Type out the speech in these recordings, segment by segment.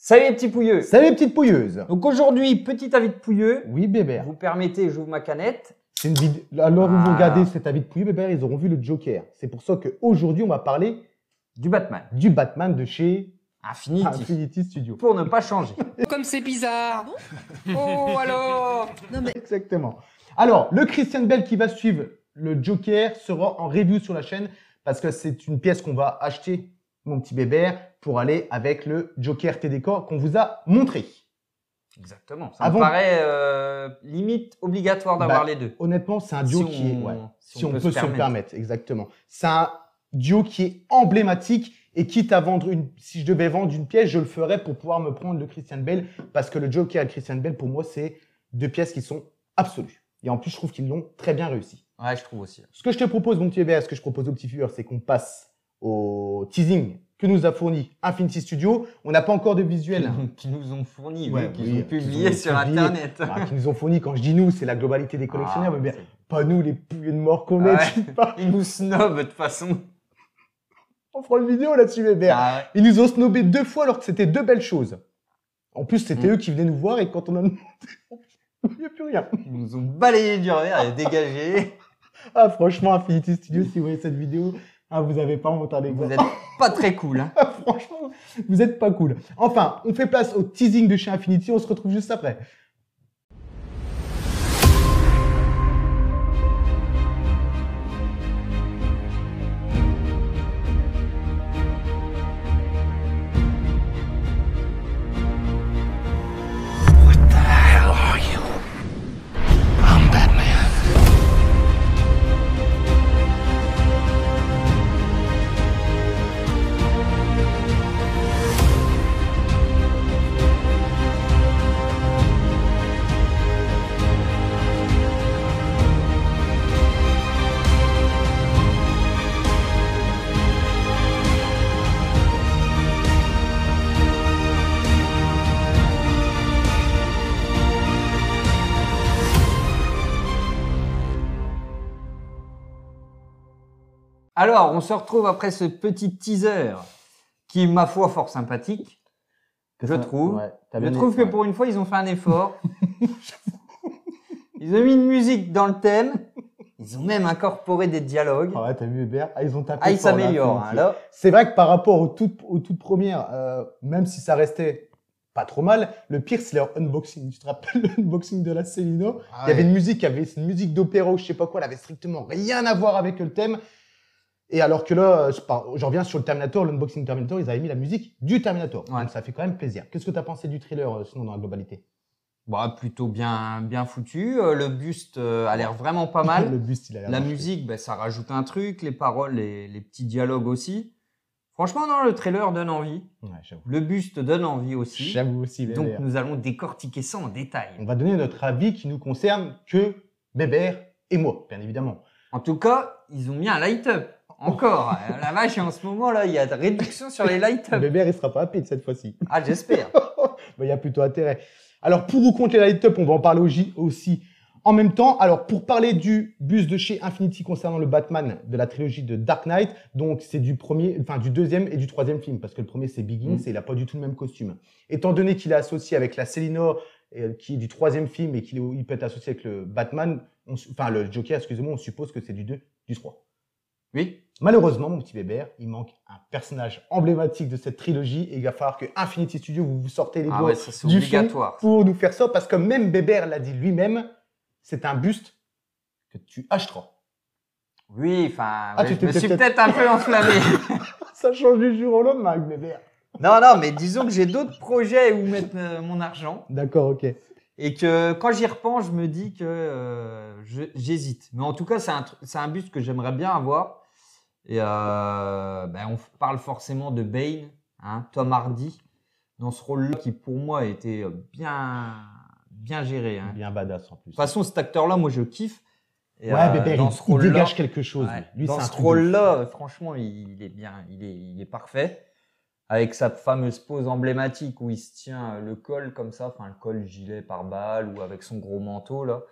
Salut les petits pouilleux. Salut les petites pouilleuses. Donc aujourd'hui, petit avis de pouilleux. Oui, Bébert. Vous permettez, j'ouvre ma canette. C'est une vidéo. Alors, où vous regardez cet avis de pouilleux, Bébert, ils auront vu le Joker. C'est pour ça qu'aujourd'hui, on va parler Du Batman. du Batman de chez Infinity Studio. Pour ne pas changer. Comme c'est bizarre. Oh alors. Non, mais... Exactement. Alors, le Christian Bale qui va suivre le Joker sera en review sur la chaîne parce que c'est une pièce qu'on va acheter, mon petit Bébert, pour aller avec le Joker TDK qu'on vous a montré. Exactement. Ça me paraît limite obligatoire d'avoir les deux. Honnêtement, c'est un duo qui est, si on peut se le permettre, exactement. C'est un duo qui est emblématique et quitte à vendre si je devais vendre une pièce, je le ferais pour pouvoir me prendre le Christian Bale parce que le Joker et le Christian Bale, pour moi, c'est deux pièces qui sont absolues. Et en plus, je trouve qu'ils l'ont très bien réussi. Ouais, je trouve aussi. Ce que je te propose, mon petit bébé, ce que je propose aux petits viewers, c'est qu'on passe au teasing que nous a fourni Infinity Studio. On n'a pas encore de visuel. Qui nous ont fourni, qu'ils ont publié sur Internet. Qui nous ont fourni, quand je dis nous, c'est la globalité des collectionneurs, mais pas nous, les pouilleux de mort qu'on est. Ils nous snobent de toute façon. On fera une vidéo là-dessus, bébé. Ils nous ont snobé 2 fois alors que c'était 2 belles choses. En plus, c'était eux qui venaient nous voir et quand on a demandé, il n'y a plus rien. Ils nous ont balayé du revers et dégagé. Ah, franchement, Infinity Studio, si vous voyez cette vidéo, vous n'avez pas honte, les gars. Vous n'êtes pas très cool. Hein. Franchement, vous n'êtes pas cool. Enfin, on fait place au teasing de chez Infinity. On se retrouve juste après. Alors, on se retrouve après ce petit teaser qui est, ma foi, fort sympathique. Je trouve. Je trouve que pour une fois, ils ont fait un effort. Ils ont mis une musique dans le thème. Ils ont même incorporé des dialogues. Ah ouais, t'as vu, Hubert? Ils ont tapé. Ils s'améliorent. C'est vrai que par rapport aux toutes premières, même si ça restait pas trop mal, le pire, c'est leur unboxing. Tu te rappelles l'unboxing de la Céline? Il y avait une musique, une musique d'opéra ou je sais pas quoi, elle avait strictement rien à voir avec le thème. Et alors que là, je reviens sur le Terminator, l'unboxing Terminator, ils avaient mis la musique du Terminator. Ouais. Donc ça fait quand même plaisir. Qu'est-ce que tu as pensé du trailer, sinon, dans la globalité? Plutôt bien foutu. Le buste a l'air vraiment pas mal. Le buste, il a l'air La musique, ça rajoute un truc. Les paroles, les petits dialogues aussi. Franchement, non, le trailer donne envie. Ouais, j'avoue. Le buste donne envie aussi. J'avoue aussi. Donc, nous allons décortiquer ça en détail. On va donner notre avis qui nous concerne que Bébert et moi, bien évidemment. En tout cas, ils ont mis un light-up. Encore, la vache, en ce moment là, il y a de réduction sur les light-up. Bébert, il sera pas rapide cette fois-ci. Ah, j'espère. Il y a plutôt intérêt. Alors, pour ou contre les light-up, on va en parler aussi en même temps. Alors, pour parler du buste de chez Infinity concernant le Batman de la trilogie de Dark Knight, donc c'est du deuxième et du troisième film, parce que le premier c'est Begins et il a pas du tout le même costume. Étant donné qu'il est associé avec la Selina, qui est du troisième film et qu'il peut être associé avec le Batman, le Joker, excusez-moi, on suppose que c'est du 2, du 3. Oui. Malheureusement, mon petit Bébert, il manque un personnage emblématique de cette trilogie et il va falloir que Infinity Studio vous sortez les doigts du fond pour nous faire ça parce que même Bébert l'a dit lui-même, c'est un buste que tu achèteras. Oui, je me suis peut-être un peu enflammé. Ça change du jour au lendemain, Bébert. Non, mais disons que j'ai d'autres projets où mettre mon argent. D'accord, ok. Et que quand j'y repense, je me dis que j'hésite. Mais en tout cas, c'est un buste que j'aimerais bien avoir. Et on parle forcément de Bane, Tom Hardy, dans ce rôle-là qui pour moi a été bien géré. Bien badass en plus. De toute façon, cet acteur-là, moi je kiffe. Et Bébert, il dégage quelque chose. Lui, dans ce rôle-là, franchement, il est bien, il est parfait. Avec sa fameuse pose emblématique où il se tient le col comme ça, le col gilet pare-balles ou avec son gros manteau là.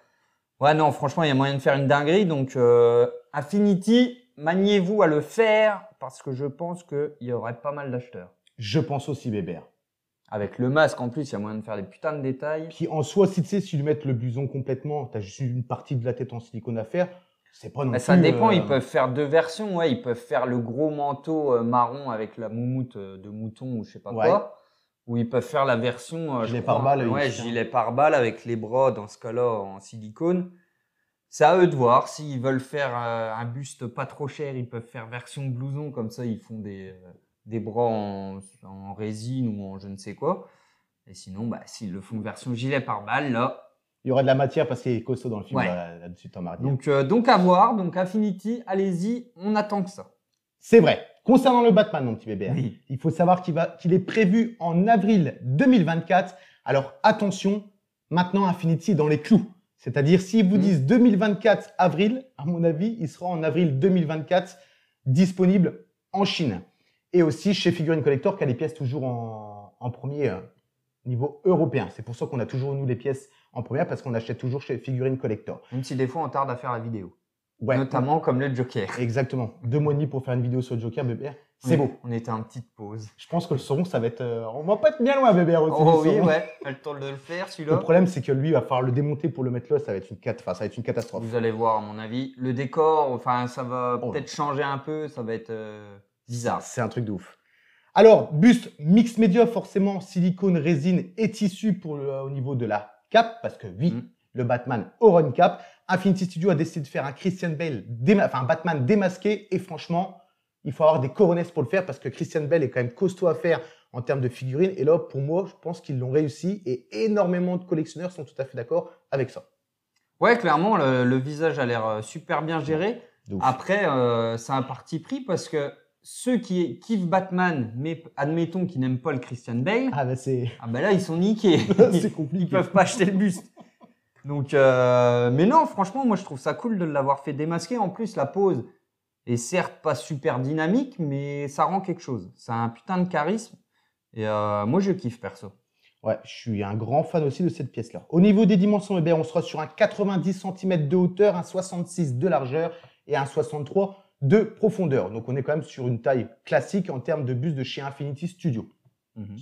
Ouais, non, franchement, il y a moyen de faire une dinguerie. Donc, Infinity, maniez-vous à le faire parce que je pense qu'il y aurait pas mal d'acheteurs. Je pense aussi, Bébert. Avec le masque, en plus, il y a moyen de faire des putains de détails. Puis en soi, si tu sais, si tu lui mets le blouson complètement, tu as juste une partie de la tête en silicone à faire, c'est pas non plus… Ça dépend, ils peuvent faire 2 versions. Ouais, ils peuvent faire le gros manteau marron avec la moumoute de mouton ou je sais pas quoi. Ou ils peuvent faire la version gilet pare-balles. Ouais, gilet pare-balles avec les bras, dans ce cas-là, en silicone. C'est à eux de voir. S'ils veulent faire un buste pas trop cher, ils peuvent faire version blouson. Comme ça, ils font des bras en résine ou en je ne sais quoi. Et sinon, bah, s'ils le font version gilet pare-balles, là… Il y aura de la matière parce qu'il est costaud dans le film là-dessus, Tom Hardy. Donc à voir. Donc Affinity, allez-y, on attend que ça. C'est vrai. Concernant le Batman, mon petit bébé, Oui. il faut savoir qu'il est prévu en avril 2024. Alors attention, maintenant Affinity est dans les clous. C'est-à-dire, s'ils vous disent 2024 avril, à mon avis, il sera en avril 2024 disponible en Chine. Et aussi chez Figurine Collector, qui a les pièces toujours en premier niveau européen. C'est pour ça qu'on a toujours, nous, les pièces en première, parce qu'on achète toujours chez Figurine Collector. Même si des fois, on tarde à faire la vidéo. Ouais. Notamment comme le Joker. Exactement. 2 mois et demi pour faire une vidéo sur le Joker, bébé. C'est beau. On était en petite pause. Je pense que le second, ça va être… on va pas être bien loin, bébé. Oh oui, ouais. Pas le temps de le faire, celui-là. Le problème, c'est que lui, il va falloir le démonter pour le mettre là. Ça va être une catastrophe. Vous allez voir, à mon avis. Le décor, enfin, ça va peut-être changer un peu. Ça va être bizarre. C'est un truc de ouf. Alors, buste mix média, forcément, silicone, résine et tissu au niveau de la cape. Parce que oui, le Batman aura une cape. Infinity Studio a décidé de faire un Christian Bale, un Batman démasqué. Et franchement, il faut avoir des coronets pour le faire parce que Christian Bale est quand même costaud à faire en termes de figurines. Et là, pour moi, je pense qu'ils l'ont réussi et énormément de collectionneurs sont tout à fait d'accord avec ça. Ouais, clairement, le visage a l'air super bien géré. Après, c'est un parti pris parce que ceux qui kiffent Batman, mais admettons qu'ils n'aiment pas le Christian Bale, là, ils sont niqués. C'est compliqué. Ils peuvent pas acheter le buste. Donc, mais non, franchement, moi, je trouve ça cool de l'avoir fait démasquer. En plus, la pose est certes pas super dynamique, mais ça rend quelque chose. Ça a un putain de charisme. Et moi, je kiffe perso. Ouais, je suis un grand fan aussi de cette pièce-là. Au niveau des dimensions, on sera sur un 90 cm de hauteur, un 66 de largeur et un 63 de profondeur. Donc, on est quand même sur une taille classique en termes de buste de chez Infinity Studio.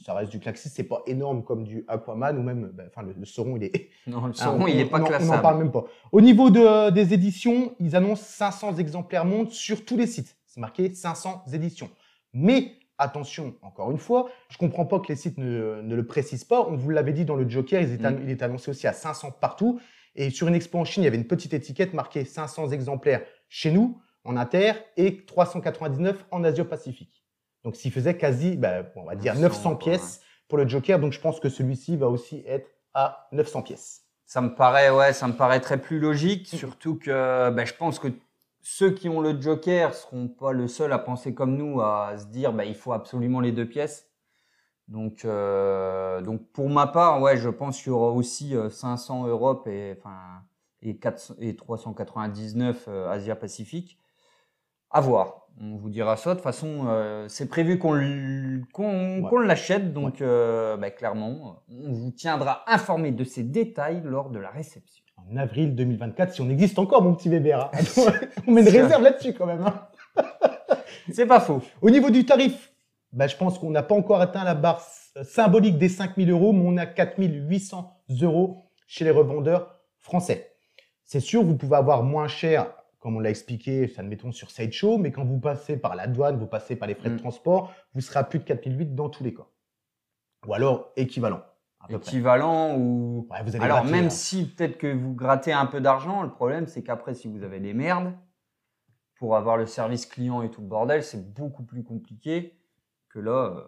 Ça reste du classique, c'est pas énorme comme du Aquaman ou même, le Sauron, il est… Non, le Sauron, il est pas classable. On n'en parle même pas. Au niveau des éditions, ils annoncent 500 exemplaires montent sur tous les sites. C'est marqué 500 éditions. Mais attention, encore une fois, je comprends pas que les sites ne le précisent pas. On vous l'avait dit dans le Joker, il est annoncé aussi à 500 partout. Et sur une expo en Chine, il y avait une petite étiquette marquée 500 exemplaires chez nous, en inter, et 399 en Asie-Pacifique. Donc, s'il faisait quasi, on va dire 900 pièces pour le Joker. Donc, je pense que celui-ci va aussi être à 900 pièces. Ça me paraît très plus logique. Surtout que je pense que ceux qui ont le Joker seront pas le seul à penser comme nous, à se dire il faut absolument les 2 pièces. Donc pour ma part, ouais, je pense qu'il y aura aussi 500 Europe et 399 Asia-Pacifique. À voir. On vous dira ça. De toute façon, c'est prévu qu'on l'achète. Donc, clairement, on vous tiendra informé de ces détails lors de la réception. En avril 2024, si on existe encore, mon petit bébé. On met une réserve là-dessus quand même. C'est pas faux. Au niveau du tarif, je pense qu'on n'a pas encore atteint la barre symbolique des 5 000 €, mais on a 4 800 € chez les revendeurs français. C'est sûr, vous pouvez avoir moins cher, comme on l'a expliqué, admettons sur Sideshow, mais quand vous passez par la douane, vous passez par les frais de transport, vous serez à plus de 4 800 dans tous les cas. Ou alors équivalent. Équivalent ou… Ouais, vous allez alors, gratter, même si peut-être que vous grattez un peu d'argent, le problème, c'est qu'après, si vous avez des merdes, pour avoir le service client et tout le bordel, c'est beaucoup plus compliqué que là,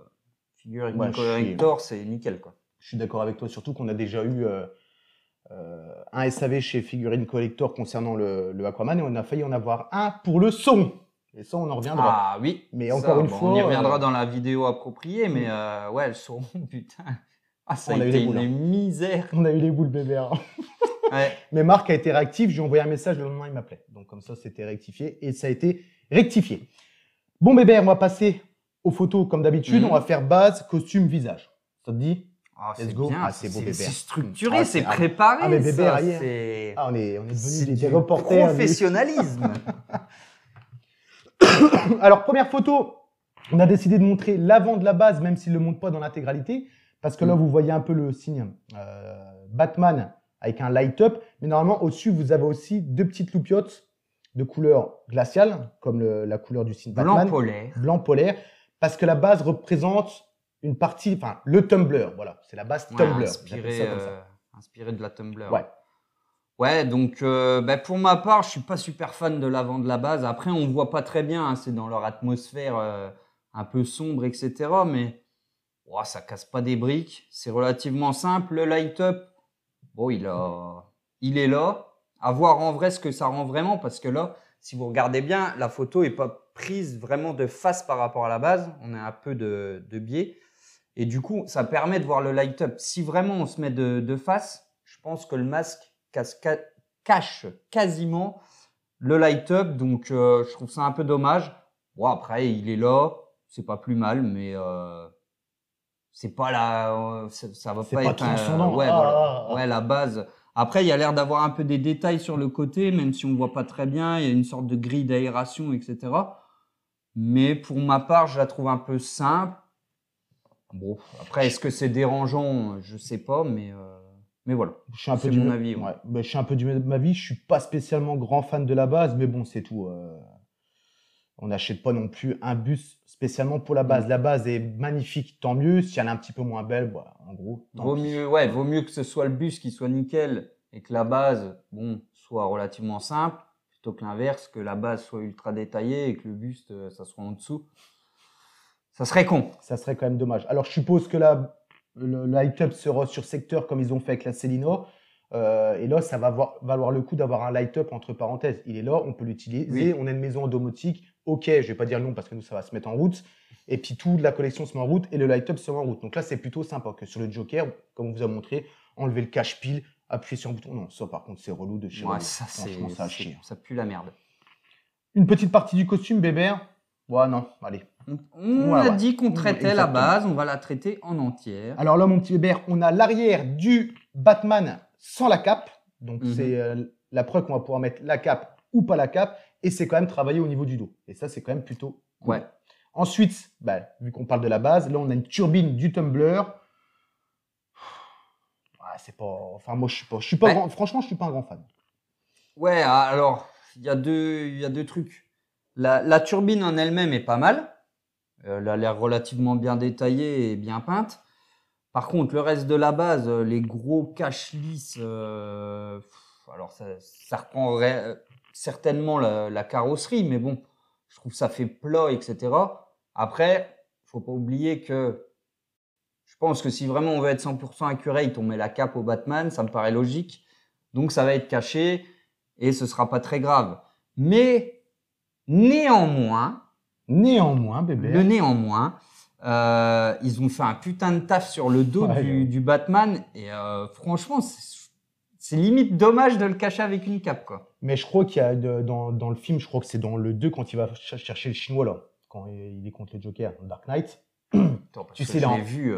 Figurine Collector, c'est nickel, quoi. Je suis d'accord avec toi, surtout qu'on a déjà eu un SAV chez Figurine Collector concernant le Aquaman et on a failli en avoir un pour le son. Et ça, on en reviendra. Ah oui. Mais encore une fois… On y reviendra dans la vidéo appropriée, mais ouais, le son, putain… Ah, ça a été une misère. On a eu les boules, bébé. Ouais. Mais Marc a été réactif. J'ai envoyé un message, le lendemain, il m'appelait. Donc, comme ça, c'était rectifié et ça a été rectifié. Bon, bébé, on va passer aux photos comme d'habitude. On va faire base, costume, visage. Ça te dit? Let's go. Bien, c'est beau, bébé. C'est structuré, c'est préparé. Ah, mais bébé, ça, on est devenus des du reporters. Professionnalisme. Alors, première photo, on a décidé de montrer l'avant de la base, même s'il ne le montre pas dans l'intégralité. Parce que là, vous voyez un peu le signe Batman avec un light-up. Mais normalement, au-dessus, vous avez aussi 2 petites loupiottes de couleur glaciale, comme la couleur du signe Batman. Blanc polaire. Blanc polaire. Parce que la base représente une partie, enfin, le Tumblr. Voilà, c'est la base Ouais, Tumblr. J'appelle ça comme ça. inspiré de la Tumblr. Ouais. Ouais, donc pour ma part, je suis pas super fan de l'avant de la base. Après, on voit pas très bien, hein, c'est dans leur atmosphère un peu sombre, etc. Mais ça casse pas des briques. C'est relativement simple. Le light-up, bon, il est là. À voir en vrai ce que ça rend vraiment, parce que là, si vous regardez bien, la photo est pas prise vraiment de face par rapport à la base. On a un peu de biais. Et du coup, ça permet de voir le light-up. Si vraiment on se met de face, je pense que le masque cache quasiment le light-up. Donc, je trouve ça un peu dommage. Bon, après, il est là. C'est pas plus mal, mais c'est pas la, ça va C'est pas pas être transcendant. ouais, voilà. Ouais, la base. Après, il y a l'air d'avoir un peu des détails sur le côté, même si on voit pas très bien. Il y a une sorte de grille d'aération, etc. Mais pour ma part, je la trouve un peu simple. Bon, après, est-ce que c'est dérangeant? Je sais pas, mais voilà. Je suis un peu C'est du mon même- avis. ouais. Ben, je suis un peu du même avis. Je suis pas spécialement grand fan de la base, mais bon, c'est tout. On n'achète pas non plus un bus spécialement pour la base. La base est magnifique, tant mieux. Si elle est un petit peu moins belle, voilà, en gros, tant Vaut pis. vaut mieux que ce soit le bus qui soit nickel et que la base, bon, soit relativement simple, plutôt que l'inverse, que la base soit ultra détaillée et que le buste, ça soit en dessous. Ça serait con. Ça serait quand même dommage. Alors, je suppose que le light-up sera sur secteur comme ils ont fait avec la Célina. Et là, ça va valoir le coup d'avoir un light-up entre parenthèses. Il est là, on peut l'utiliser. Oui. On a une maison en domotique. Ok, je vais pas dire le nom parce que nous, ça va se mettre en route. Et puis, toute la collection se met en route et le light-up se met en route. Donc là, c'est plutôt sympa que sur le Joker, comme on vous a montré, enlever le cache-pile, appuyer sur un bouton. Non, ça, par contre, c'est relou de chez Ouais, relou. ça, Franchement, ça a chier. ça pue la merde. Une petite partie du costume, Bébert. Ouais, non, allez. On Ouais, a ouais. dit qu'on traitait la Exactement. base, on va la traiter en entière. Alors là, mon petit Bébert, on a l'arrière du Batman sans la cape. Donc, Mhm. c'est la preuve qu'on va pouvoir mettre la cape ou pas la cape. Et c'est quand même travaillé au niveau du dos. Et ça, c'est quand même plutôt cool. Ouais. Ensuite, vu qu'on parle de la base, là, on a une turbine du Tumblr. C'est pas... Enfin, moi, je suis pas Ouais. grand... Franchement, je suis pas un grand fan. Ouais, alors, il y a deux trucs. La turbine en elle-même est pas mal. Elle a l'air relativement bien détaillée et bien peinte. Par contre, le reste de la base, les gros caches lisses, alors ça reprendrait certainement la carrosserie, mais bon, je trouve ça fait plat, etc. Après, faut pas oublier que je pense que si vraiment on veut être 100% accurate, on met la cape au Batman, ça me paraît logique. Donc ça va être caché et ce sera pas très grave. Mais néanmoins, Bébert. le néanmoins, ils ont fait un putain de taf sur le dos Ouais. du Batman et franchement, c'est limite dommage de le cacher avec une cape, quoi. Mais je crois qu'il y a dans le film, je crois que c'est dans le 2 quand il va chercher le chinois là, quand il est contre le Joker, dans Dark Knight. Attends, parce Tu que sais, je il est l'ai en- vu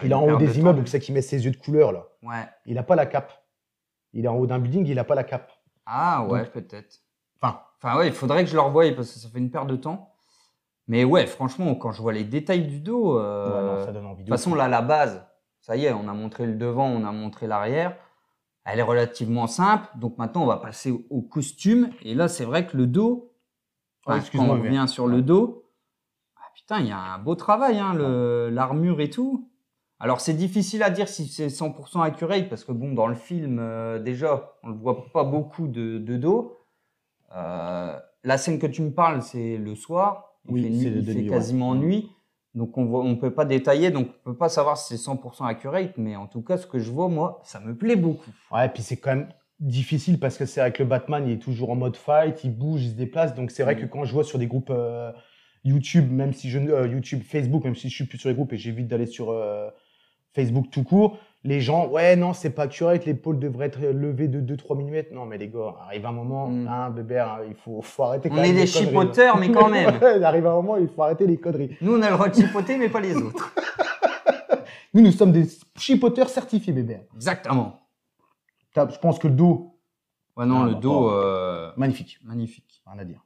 Il est en haut des immeubles, c'est qu'il met ses yeux de couleur là. Ouais. Il n'a pas la cape. Il est en haut d'un building, il n'a pas la cape. Ah ouais, Donc- peut-être. Enfin, Ouais, il faudrait que je le revoie parce que ça fait une perte de temps. Mais ouais, franchement, quand je vois les détails du dos, ouais, non, ça donne envie. de toute façon, là, la base, ça y est, on a montré le devant, on a montré l'arrière. Elle est relativement simple. Donc maintenant, on va passer au costume. Et là, c'est vrai que le dos, Ouais, quand excuse-moi, on revient sur le dos, putain, il y a un beau travail, hein, l'armure et tout. Alors, c'est difficile à dire si c'est 100% accurate parce que bon, dans le film, déjà, on le voit pas beaucoup de dos. La scène que tu me parles, c'est le soir. Oui, Il fait, c'est nuit, de il fait nuit, quasiment ouais. nuit. Donc, on peut pas détailler. Donc, on peut pas savoir si c'est 100% accurate. Mais en tout cas, ce que je vois, moi, ça me plaît beaucoup. Ouais, et puis c'est quand même difficile parce que c'est avec le Batman, il est toujours en mode fight, il bouge, il se déplace. Donc c'est vrai que quand je vois sur des groupes YouTube, même si YouTube, Facebook, même si je suis plus sur les groupes et j'évite d'aller sur Facebook tout court, les gens, ouais, non, c'est pas accurate, l'épaule devrait être levée de 2-3 mm. Non, mais les gars, arrive un moment, hein, bébé, hein, il faut arrêter quand On même est des les conneries, chipoteurs, là. mais quand même. Ouais, il arrive un moment, il faut arrêter les conneries. Nous, on a le droit de chipoter, mais pas les autres. Nous sommes des chipoteurs certifiés, bébé. Exactement. Je pense que le dos, Ouais, non, le bah, dos, magnifique. magnifique. Rien à dire.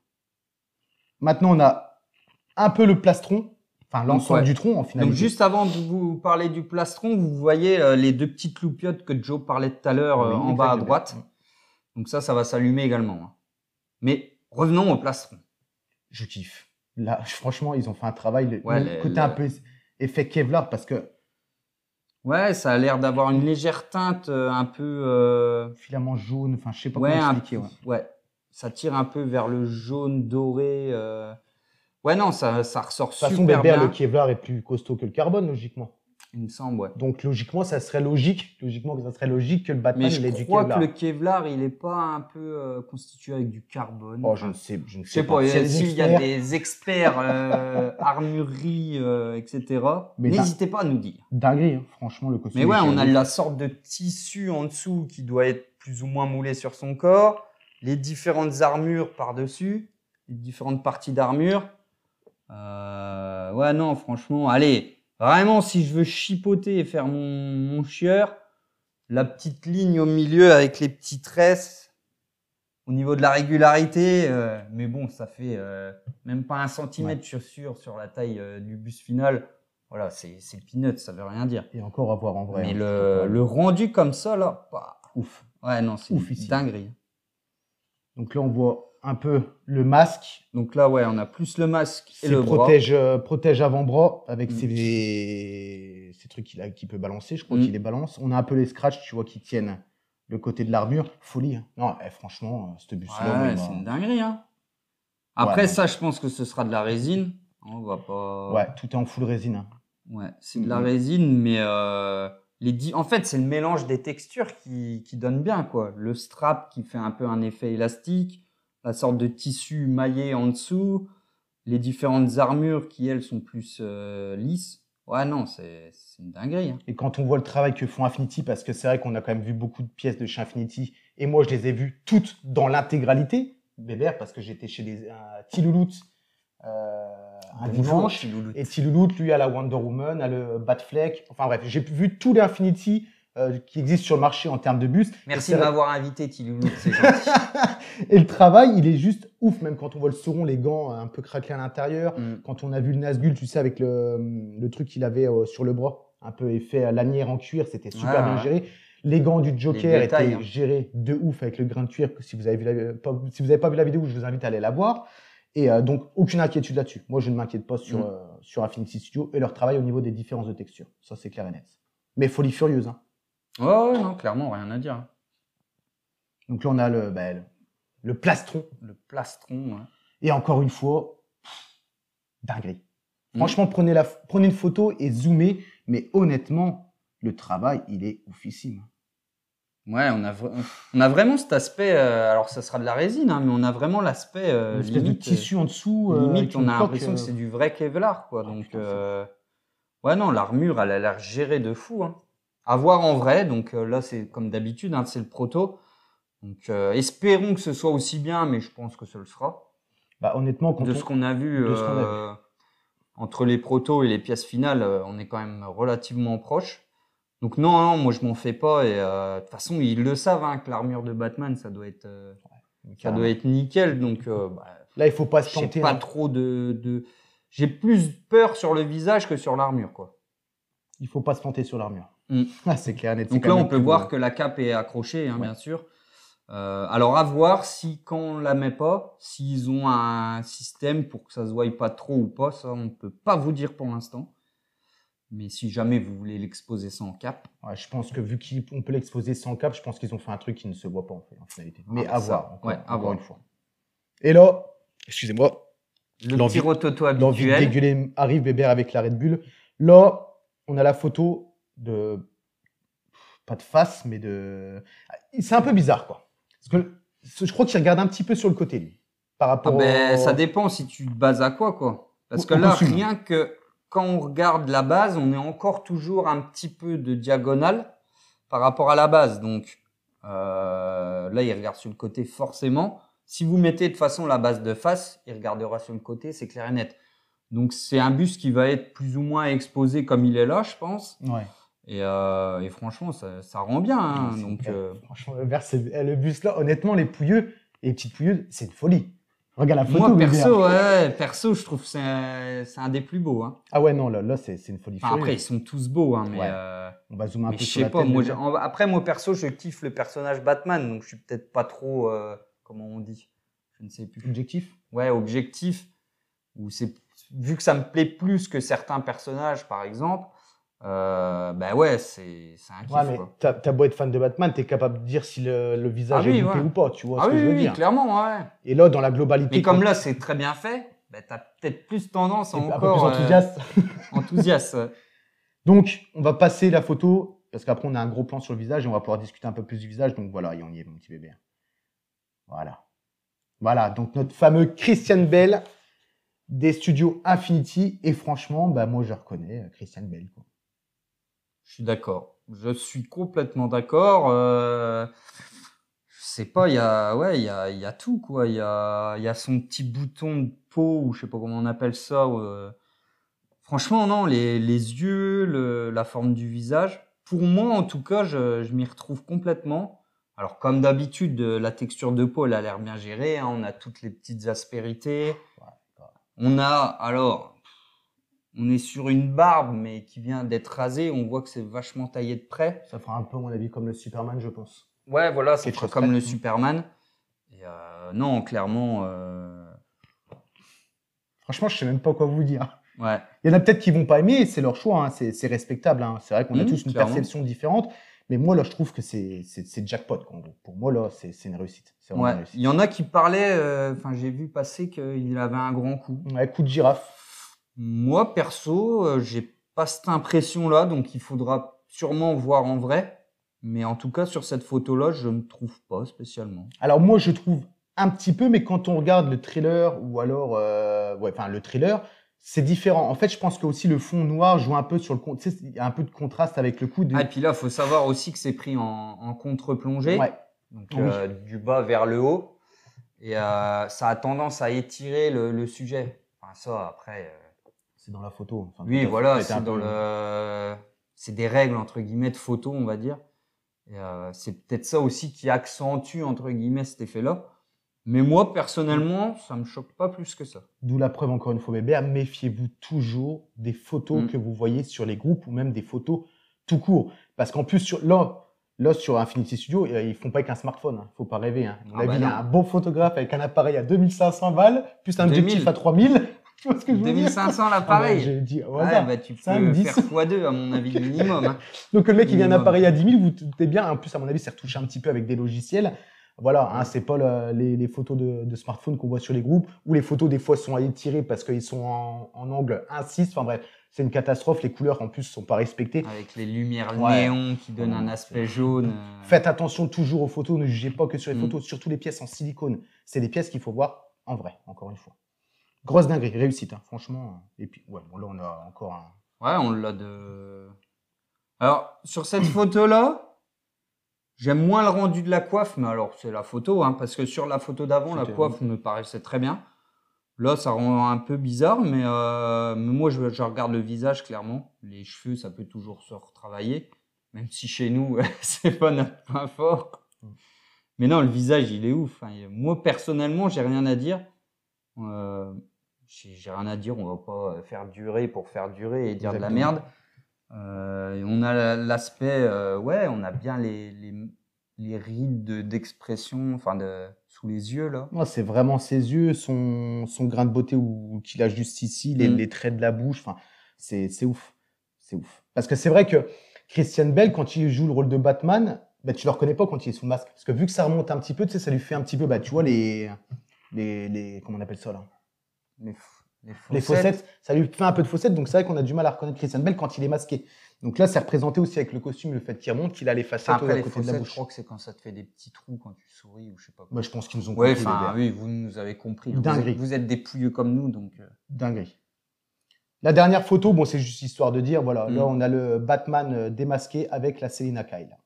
Maintenant, on a un peu le plastron. Enfin, l'ensemble ouais. du tronc en finalité. Donc, juste avant de vous parler du plastron, vous voyez les 2 petites loupiottes que Joe parlait tout à l'heure Oui, en bas à exactement. droite. Donc ça va s'allumer également. Hein. Mais revenons au plastron. Je kiffe. Là, franchement, ils ont fait un travail. Ouais, le côté un peu effet Kevlar parce que Ouais, ça a l'air d'avoir une légère teinte un peu... filament jaune, enfin, je sais pas Ouais, comment expliquer. ouais, ça tire un peu vers le jaune doré. Ouais, non, ça ressort De toute façon, super Weber, bien. le Kevlar est plus costaud que le carbone, logiquement. Il me semble, ouais. Donc, logiquement, ça serait logique. Logiquement, ça serait logique que le Batman, Mais il ait du je crois que Kevlar. le Kevlar, il est pas un peu constitué avec du carbone. Oh, je ne sais Je sais pas, S'il y a des s'il y a experts- des experts armurerie, etc., Mais n'hésitez pas à nous dire. Dinguerie, hein. Franchement, le costume. Mais ouais, est on a génial. la sorte de tissu en dessous qui doit être plus ou moins moulé sur son corps, les différentes armures par-dessus, les différentes parties d'armure. Ouais, non, franchement, allez, vraiment, si je veux chipoter et faire mon chieur, la petite ligne au milieu avec les petits tresses au niveau de la régularité, mais bon, ça fait même pas 1 centimètre sur la taille du bus final. Voilà, c'est peanuts, ça veut rien dire. Et encore à voir en vrai. Mais hein. le rendu comme ça, là, bah, Ouf. ouais, non, c'est Ouf ici. dinguerie. Donc là, on voit un peu le masque. Donc là, ouais, on a plus le masque et C'est le bras. protège avant-bras avec Mm. ces trucs qu'il peut balancer. Je crois Mm. qu'il les balance. On a un peu les scratchs, tu vois, qui tiennent le côté de l'armure. Folie. Hein. Non, franchement, ce bus-là, moi, Ouais, il c'est m'a- une dinguerie. Hein. Après, Ouais, ça, je pense que ce sera de la résine. On va pas. Ouais, tout est en full résine. Hein. Ouais, c'est de la résine, mais en fait, c'est le mélange des textures qui donne bien, quoi. Le strap qui fait un peu un effet élastique, la sorte de tissu maillé en dessous, les différentes armures qui, elles, sont plus lisses. Ouais, non, c'est une dinguerie. Hein. Et quand on voit le travail que font Infinity, parce que c'est vrai qu'on a quand même vu beaucoup de pièces de chez Infinity, et moi je les ai vues toutes dans l'intégralité, Weber, parce que j'étais chez Tiloulout un dimanche, et Tiloulout, lui, a la Wonder Woman, a le Batfleck, enfin bref, j'ai vu tous les Infinity qui existent sur le marché en termes de bus. Merci de m'avoir invité, Tiloulout, c'est gentil. Et le travail, il est juste ouf, même quand on voit le Sauron, les gants un peu craquelés à l'intérieur, quand on a vu le Nazgûl, tu sais, avec le truc qu'il avait sur le bras, un peu effet lanière en cuir, c'était super bien géré. Les gants du Joker étaient gérés de ouf avec le grain de cuir. Si vous n'avez pas vu la vidéo, je vous invite à aller la voir. Et donc, aucune inquiétude là-dessus. Moi, je ne m'inquiète pas sur Infinity Studio et leur travail au niveau des différences de texture. Ça, c'est clair et net. Mais folie furieuse. Hein. Ouais, non, clairement, rien à dire. Donc là, on a le plastron. Le plastron, ouais. Et encore une fois, dinguerie. Franchement, prenez une photo et zoomez. Mais honnêtement, le travail, il est oufissime. Ouais, on a vraiment cet aspect. Alors, ça sera de la résine, hein, mais on a vraiment l'aspect. Une espèce de tissu en dessous. Limite, on a l'impression que c'est du vrai Kevlar, quoi. Donc, ouais, non, l'armure, elle a l'air gérée de fou. Hein. À voir en vrai. Donc là, c'est comme d'habitude, hein, c'est le proto. Donc, espérons que ce soit aussi bien, mais je pense que ce le sera. Bah, honnêtement, de ce qu'on a vu, entre les protos et les pièces finales, on est quand même relativement proche. Donc non, moi je m'en fais pas. Et de toute façon, ils le savent hein, que l'armure de Batman, ça doit être nickel. Donc là, il faut pas se J'ai planter. pas trop de. J'ai plus peur sur le visage que sur l'armure, quoi. Il faut pas se planter sur l'armure. Ah, c'est clair, net. Donc là, on peut voir que la cape est accrochée, hein, bien sûr. Alors à voir si quand on la met pas, s'ils ont un système pour que ça se voie pas trop ou pas, ça on ne peut pas vous dire pour l'instant. Mais si jamais vous voulez l'exposer sans cape. Ouais, je pense que vu qu'on peut l'exposer sans cape, je pense qu'ils ont fait un truc qui ne se voit pas en finalité. Mais à voir, encore une fois. Et là, excusez-moi, le petit rototo habituel. L'envie de dégueuler arrive, Weber avec la Red Bull. Là, on a la photo de... Pas de face, mais de... C'est un peu bizarre, quoi. Parce que je crois qu'il regarde un petit peu sur le côté, lui. Par rapport ça dépend si tu te bases à quoi. Parce que là, rien que quand on regarde la base, on est encore toujours un petit peu de diagonale par rapport à la base. Donc là, il regarde sur le côté forcément. Si vous mettez de façon la base de face, il regardera sur le côté, c'est clair et net. Donc c'est un bus qui va être plus ou moins exposé comme il est là, je pense. Ouais. Et franchement, ça rend bien. Hein, ouais, donc, franchement, le bus là, honnêtement, les pouilleux, les petites pouilleuses, c'est une folie. Regarde la photo. Moi, bébé. perso, je trouve que c'est un des plus beaux. Hein. Ah ouais, non, là c'est une folie Enfin, après, ils furieuse. sont tous beaux, hein, mais, Ouais. On va zoomer un mais peu je sur sais la pas. tête. Moi, bébé. après, moi, perso, je kiffe le personnage Batman, donc je suis peut-être pas trop, comment on dit, je ne sais plus. Objectif. Ouais, objectif. Ou c'est vu que ça me plaît plus que certains personnages, par exemple. Bah ouais, c'est un kiff, Ouais, mais quoi. t'as beau être fan de Batman, t'es capable de dire si le visage Ah oui, est loupé ouais. ou pas, tu vois Ah ce que oui, je veux oui, dire. clairement, ouais. Et là, dans la globalité, Mais comme là, c'est très bien fait, bah, t'as peut-être plus tendance à t'es un peu encore plus enthousiaste. enthousiaste. Ouais. Donc, on va passer la photo, parce qu'après, on a un gros plan sur le visage et on va pouvoir discuter un peu plus du visage. Donc voilà, et on y est, mon petit bébé. Voilà. Voilà, donc notre fameux Christian Bale des studios Infinity. Et franchement, bah, moi, je reconnais Christian Bale, quoi. Je suis d'accord. Je suis complètement d'accord. Je sais pas, il y a tout, quoi. Il y a son petit bouton de peau, ou je sais pas comment on appelle ça. Franchement, non, les yeux, la forme du visage. Pour moi, en tout cas, je m'y retrouve complètement. Alors, comme d'habitude, la texture de peau, elle a l'air bien gérée. Hein. On a toutes les petites aspérités. On est sur une barbe, mais qui vient d'être rasée. On voit que c'est vachement taillé de près. Ça fera un peu, à mon avis, comme le Superman, je pense. Ouais, voilà, c'est Quelque chose comme près. le Superman. Et non, clairement, Franchement, je sais même pas quoi vous dire. ouais. Il y en a peut-être qui vont pas aimer, c'est leur choix, hein, c'est respectable. Hein. C'est vrai qu'on a tous une clairement. perception différente, mais moi là, je trouve que c'est jackpot. Quoi, en gros. Pour moi là, c'est une réussite. C'est vraiment une Ouais. réussite. Il y en a qui parlaient, enfin, j'ai vu passer qu'il avait un grand coup. Ouais, coup de girafe. Moi, perso, j'ai pas cette impression-là, donc il faudra sûrement voir en vrai. Mais en tout cas, sur cette photo-là, je me trouve pas spécialement. Alors moi, je trouve un petit peu, mais quand on regarde le trailer ou alors, le trailer, c'est différent. En fait, je pense que aussi le fond noir joue un peu sur le tu sais, il y a un peu de contraste avec le coup de. Ah, et puis là, il faut savoir aussi que c'est pris en contre-plongée, Ouais. donc Oui. du bas vers le haut. Et ça a tendance à étirer le sujet. Enfin, ça, après. C'est dans la photo. Enfin, Oui, peut-être- voilà, peut-être un c'est dans peu- c'est des règles entre guillemets de photo, on va dire. Et c'est peut-être ça aussi qui accentue entre guillemets cet effet-là. Mais moi, personnellement, ça me choque pas plus que ça. D'où la preuve, encore une fois, bébé, méfiez-vous toujours des photos que vous voyez sur les groupes ou même des photos tout court. Parce qu'en plus, là, sur Infinity Studio, ils font pas avec un smartphone. Hein. Faut pas rêver. Hein. À mon avis, il y a un bon photographe avec un appareil à 2500 balles, plus un objectif à 3000. Tu vois ce que je veux dire? 2500 l'appareil. J'ai dit, au Ouais, hasard. bah, tu 5, peux 10. faire x2 à mon avis minimum. Hein. Donc le mec, il vient un Minimum. appareil à 10 000, vous doutez bien. En plus, à mon avis, c'est retouché un petit peu avec des logiciels. Voilà, hein, c'est pas les photos de smartphone qu'on voit sur les groupes, ou les photos des fois sont étirées parce qu'ils sont en angle 1.6. Enfin bref, c'est une catastrophe. Les couleurs en plus sont pas respectées. Avec les lumières Ouais. néon qui donnent un aspect jaune. Faites attention toujours aux photos, ne jugez pas que sur les photos, surtout les pièces en silicone. C'est des pièces qu'il faut voir en vrai, encore une fois. Grosse dinguerie, réussite, hein, franchement. Et puis, ouais, bon, là, on a encore un. Ouais, on l'a de. Alors, sur cette photo-là, j'aime moins le rendu de la coiffe, mais alors, c'est la photo, hein, parce que sur la photo d'avant, la C'était- coiffe me paraissait très bien. Là, ça rend un peu bizarre, mais moi, je regarde le visage, clairement. Les cheveux, ça peut toujours se retravailler, même si chez nous, c'est pas notre point fort. Mais non, le visage, il est ouf. Hein. Moi, personnellement, j'ai rien à dire. J'ai rien à dire, on va pas faire durer pour faire durer et dire de la Exactement. merde. Et on a l'aspect, ouais, on a bien les rides d'expression, enfin sous les yeux là. Non, c'est vraiment ses yeux, son grain de beauté qu'il a juste ici, les traits de la bouche. Enfin, c'est ouf. C'est ouf. Parce que c'est vrai que Christian Bale, quand il joue le rôle de Batman, bah, tu le reconnais pas quand il est sous le masque. Parce que vu que ça remonte un petit peu, tu sais, ça lui fait un petit peu, bah, tu vois, les comment on appelle ça là? Les fossettes, ça lui fait un peu de fossettes, donc c'est vrai qu'on a du mal à reconnaître Christian Bale quand il est masqué. Donc là, c'est représenté aussi avec le costume, le fait qu'il remonte, qu'il a les facettes Après, à les côté de la fossettes, bouche. je crois que c'est quand ça te fait des petits trous quand tu souris ou je sais pas quoi. Moi, je pense qu'ils nous ont Ouais, compris. enfin, les verts. oui, vous nous avez compris. Dinguerie. Vous êtes des pouilleux comme nous, donc. Dinguerie. La dernière photo, bon, c'est juste histoire de dire, voilà, là, on a le Batman démasqué avec la Selina Kyle.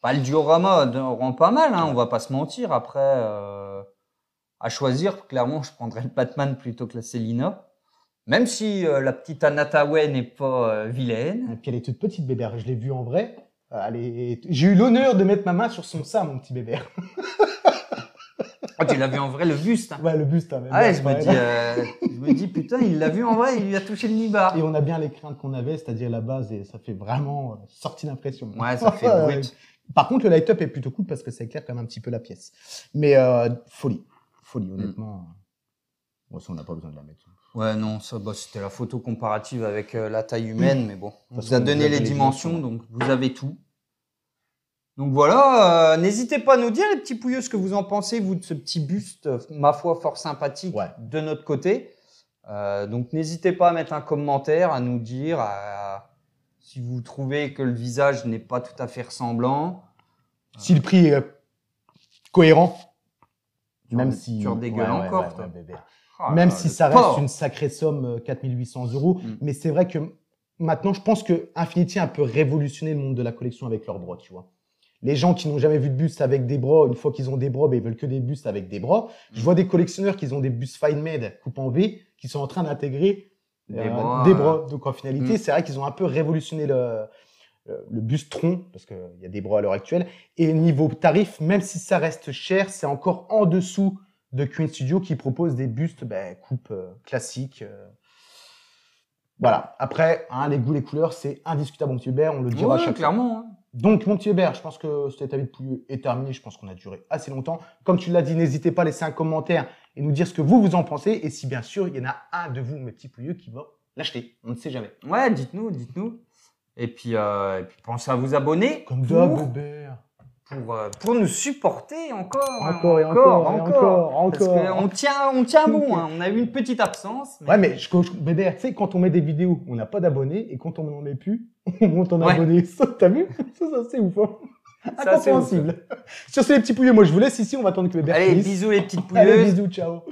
Bah, le diorama rend pas mal, hein, on va pas se mentir. Après, à choisir, clairement, je prendrais le Batman plutôt que la Selina. Même si la petite Anna Tawai n'est pas vilaine. Et puis elle est toute petite, Bébert. Je l'ai vue en vrai. J'ai eu l'honneur de mettre ma main sur son sein, mon petit Bébert. Ah, tu l'as vu en vrai, le buste. Hein. Ouais, le buste. Hein, Ah ouais, je me dis, putain, il l'a vu en vrai, il lui a touché le nibar. Et on a bien les craintes qu'on avait, c'est-à-dire la base, et ça fait vraiment sortie d'impression. Ouais, ça fait brut. Par contre, le light-up est plutôt cool parce que ça éclaire quand même un petit peu la pièce. Mais folie, honnêtement. Bon, ça, on n'a pas besoin de la mettre. Ouais, non, ça, bah, c'était la photo comparative avec la taille humaine, mais bon, on vous a façon, donné vous avez les les dimensions, dimensions. donc vous avez tout. Donc voilà, n'hésitez pas à nous dire, les petits pouilleux, ce que vous en pensez, vous, de ce petit buste, ma foi, fort sympathique de notre côté. Donc n'hésitez pas à mettre un commentaire, à nous dire si vous trouvez que le visage n'est pas tout à fait ressemblant. Si le prix est cohérent, même si... Tu redégueules encore, toi. bébé. Ah, Même là, si le ça sport. reste une sacrée somme, 4 800 €. Mais c'est vrai que maintenant, je pense que Infinity a un peu révolutionné le monde de la collection avec leurs bras, tu vois. Les gens qui n'ont jamais vu de buste avec des bras, une fois qu'ils ont des bras, ben, ils veulent que des bustes avec des bras. Je vois des collectionneurs qui ont des bustes fine made, coupe en V, qui sont en train d'intégrer des bras. Donc en finalité, c'est vrai qu'ils ont un peu révolutionné le buste tronc, parce qu'il y a des bras à l'heure actuelle. Et niveau tarif, même si ça reste cher, c'est encore en dessous de Queen Studio qui propose des bustes coupe classique. Voilà. Après, les goûts, les couleurs, c'est indiscutable, mon petit Hubert, on le dira à chaque fois. Clairement. Hein. Donc, mon petit Hubert, je pense que cet avis de pouilleux est terminé. Je pense qu'on a duré assez longtemps. Comme tu l'as dit, n'hésitez pas à laisser un commentaire et nous dire ce que vous en pensez. Et si, bien sûr, il y en a un de vous, mes petits pouilleux, qui va l'acheter. On ne sait jamais. Ouais, dites-nous. Et puis pensez à vous abonner. Comme d'hab, Hubert. Pour nous supporter encore. Encore. Parce qu'on tient bon. Hein. On a eu une petite absence. Mais... Ouais, mais Hubert, tu sais, quand on met des vidéos, on n'a pas d'abonnés. Et quand on n'en met plus, on monte en abonnés. Ça, t'as vu? Ça, c'est ouf. Hein. Ça, c'est incompréhensible. Sur ces petits pouilleux, moi, je vous laisse ici. On va attendre que Hubert finisse. finisse. Bisous les petites pouilleuses. Allez, bisous, ciao.